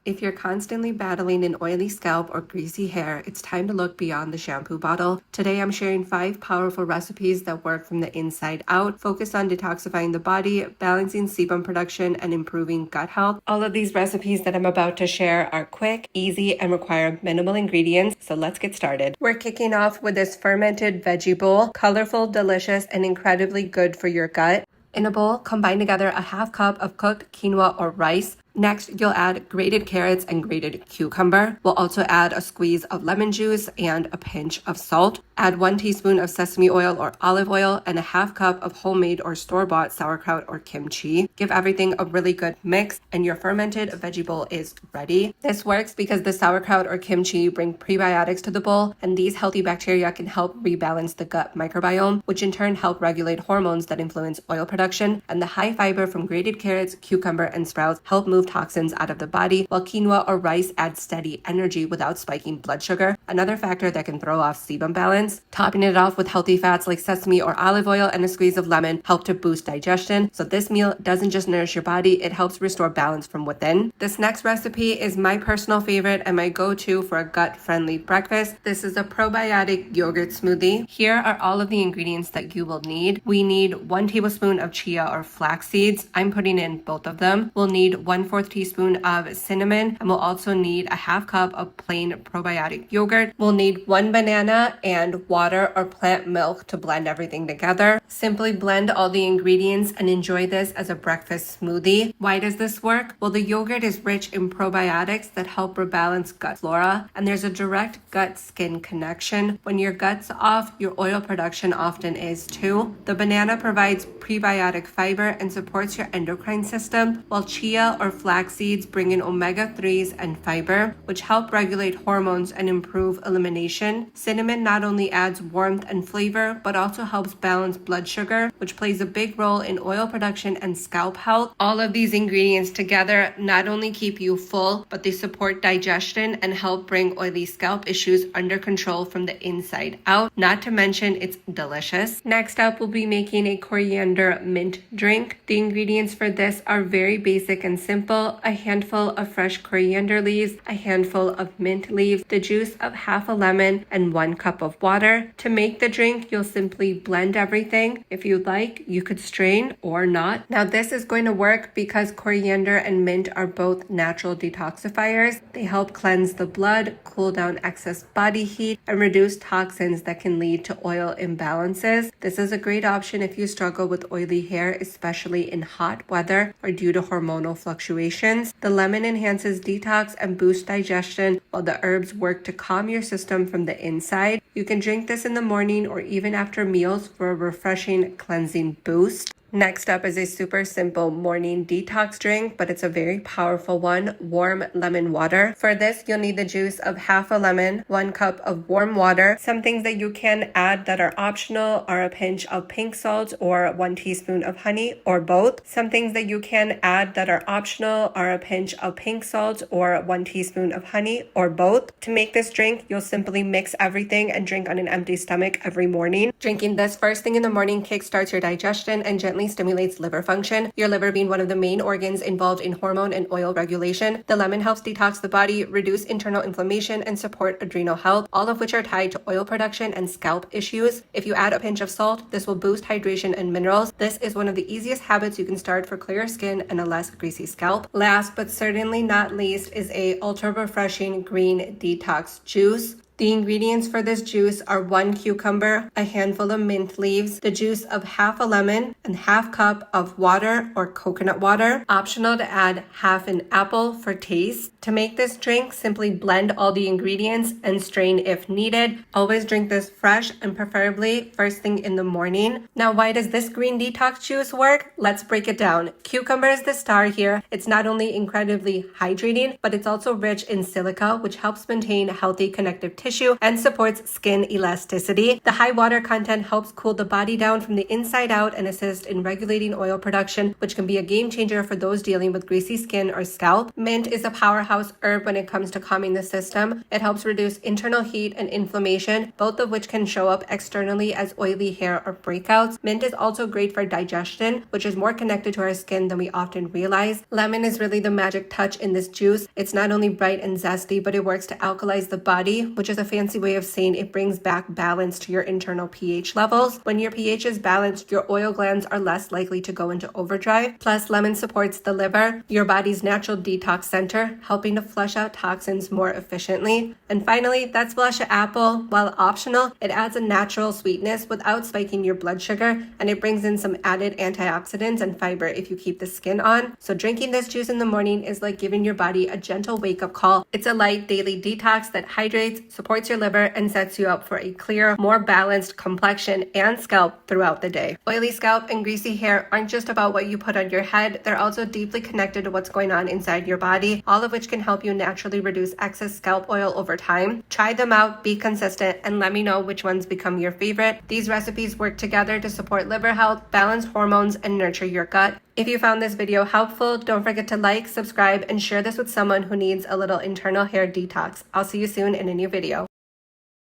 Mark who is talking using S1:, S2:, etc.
S1: If you're constantly battling an oily scalp or greasy hair, it's time to look beyond the shampoo bottle. Today I'm sharing 5 powerful recipes that work from the inside out, focus on detoxifying the body, balancing sebum production, and improving gut health. All of these recipes that I'm about to share are quick, easy, and require minimal ingredients, so let's get started. We're kicking off with this fermented veggie bowl, colorful, delicious, and incredibly good for your gut. In a bowl, combine together a half cup of cooked quinoa or rice. Next, you'll add grated carrots and grated cucumber. We'll also add a squeeze of lemon juice and a pinch of salt. Add 1 teaspoon of sesame oil or olive oil and a half cup of homemade or store-bought sauerkraut or kimchi. Give everything a really good mix and your fermented veggie bowl is ready. This works because the sauerkraut or kimchi bring prebiotics to the bowl, and these healthy bacteria can help rebalance the gut microbiome, which in turn help regulate hormones that influence oil production. And the high fiber from grated carrots, cucumber, and sprouts help move toxins out of the body, while quinoa or rice adds steady energy without spiking blood sugar, another factor that can throw off sebum balance. Topping it off with healthy fats like sesame or olive oil and a squeeze of lemon help to boost digestion. So this meal doesn't just nourish your body, it helps restore balance from within. This next recipe is my personal favorite and my go-to for a gut-friendly breakfast. This is a probiotic yogurt smoothie. Here are all of the ingredients that you will need. We need 1 tablespoon of chia or flax seeds. I'm putting in both of them. We'll need 1/4 teaspoon of cinnamon, and we'll also need a half cup of plain probiotic yogurt. We'll need 1 banana and water or plant milk to blend everything together. Simply blend all the ingredients and enjoy this as a breakfast smoothie. Why does this work? Well, the yogurt is rich in probiotics that help rebalance gut flora, and there's a direct gut-skin connection. When your gut's off, your oil production often is too. The banana provides prebiotic fiber and supports your endocrine system, while chia or flax seeds bring in omega-3s and fiber, which help regulate hormones and improve elimination. Cinnamon not only adds warmth and flavor, but also helps balance blood sugar, which plays a big role in oil production and scalp health. All of these ingredients together not only keep you full, but they support digestion and help bring oily scalp issues under control from the inside out. Not to mention, it's delicious. Next up, we'll be making a coriander mint drink. The ingredients for this are very basic and simple: a handful of fresh coriander leaves, a handful of mint leaves, the juice of half a lemon, and 1 cup of water. To make the drink, you'll simply blend everything. If you'd like, you could strain or not. Now this is going to work because coriander and mint are both natural detoxifiers. They help cleanse the blood, cool down excess body heat, and reduce toxins that can lead to oil imbalances. This is a great option if you struggle with oily hair, especially in hot weather or due to hormonal fluctuations. The lemon enhances detox and boosts digestion, while the herbs work to calm your system from the inside. You can drink this in the morning or even after meals for a refreshing cleansing boost. Next up is a super simple morning detox drink, but it's a very powerful one: warm lemon water. For this, you'll need the juice of half a lemon, 1 cup of warm water. Some things that you can add that are optional are a pinch of pink salt or 1 teaspoon of honey, or both. Some things that you can add that are optional are a pinch of pink salt or 1 teaspoon of honey, or both. To make this drink, you'll simply mix everything and drink on an empty stomach every morning. Drinking this first thing in the morning kickstarts your digestion and gently stimulates liver function, your liver being one of the main organs involved in hormone and oil regulation. The lemon helps detox the body, reduce internal inflammation, and support adrenal health, all of which are tied to oil production and scalp issues. If you add a pinch of salt, this will boost hydration and minerals. This is one of the easiest habits you can start for clearer skin and a less greasy scalp. Last but certainly not least is a ultra refreshing green detox juice. The ingredients for this juice are 1 cucumber, a handful of mint leaves, the juice of half a lemon, and half cup of water or coconut water. Optional to add half an apple for taste. To make this drink, simply blend all the ingredients and strain if needed. Always drink this fresh and preferably first thing in the morning. Now, why does this green detox juice work? Let's break it down. Cucumber is the star here. It's not only incredibly hydrating, but it's also rich in silica, which helps maintain healthy connective tissue tissue and supports skin elasticity. The high water content helps cool the body down from the inside out and assist in regulating oil production, which can be a game changer for those dealing with greasy skin or scalp. Mint is a powerhouse herb when it comes to calming the system. It helps reduce internal heat and inflammation, both of which can show up externally as oily hair or breakouts. Mint is also great for digestion, which is more connected to our skin than we often realize. Lemon is really the magic touch in this juice. It's not only bright and zesty, but it works to alkalize the body, which is a fancy way of saying it brings back balance to your internal pH levels. When your pH is balanced, your oil glands are less likely to go into overdrive. Plus, lemon supports the liver, your body's natural detox center, helping to flush out toxins more efficiently. And finally, that's blush apple. While optional, it adds a natural sweetness without spiking your blood sugar, and it brings in some added antioxidants and fiber if you keep the skin on. So drinking this juice in the morning is like giving your body a gentle wake-up call. It's a light daily detox that hydrates, supports your liver, and sets you up for a clear, more balanced complexion and scalp throughout the day. Oily scalp and greasy hair aren't just about what you put on your head, they're also deeply connected to what's going on inside your body, all of which can help you naturally reduce excess scalp oil over time. Try them out, be consistent, and let me know which ones become your favorite. These recipes work together to support liver health, balance hormones, and nurture your gut. If you found this video helpful, don't forget to like, subscribe, and share this with someone who needs a little internal hair detox. I'll see you soon in a new video.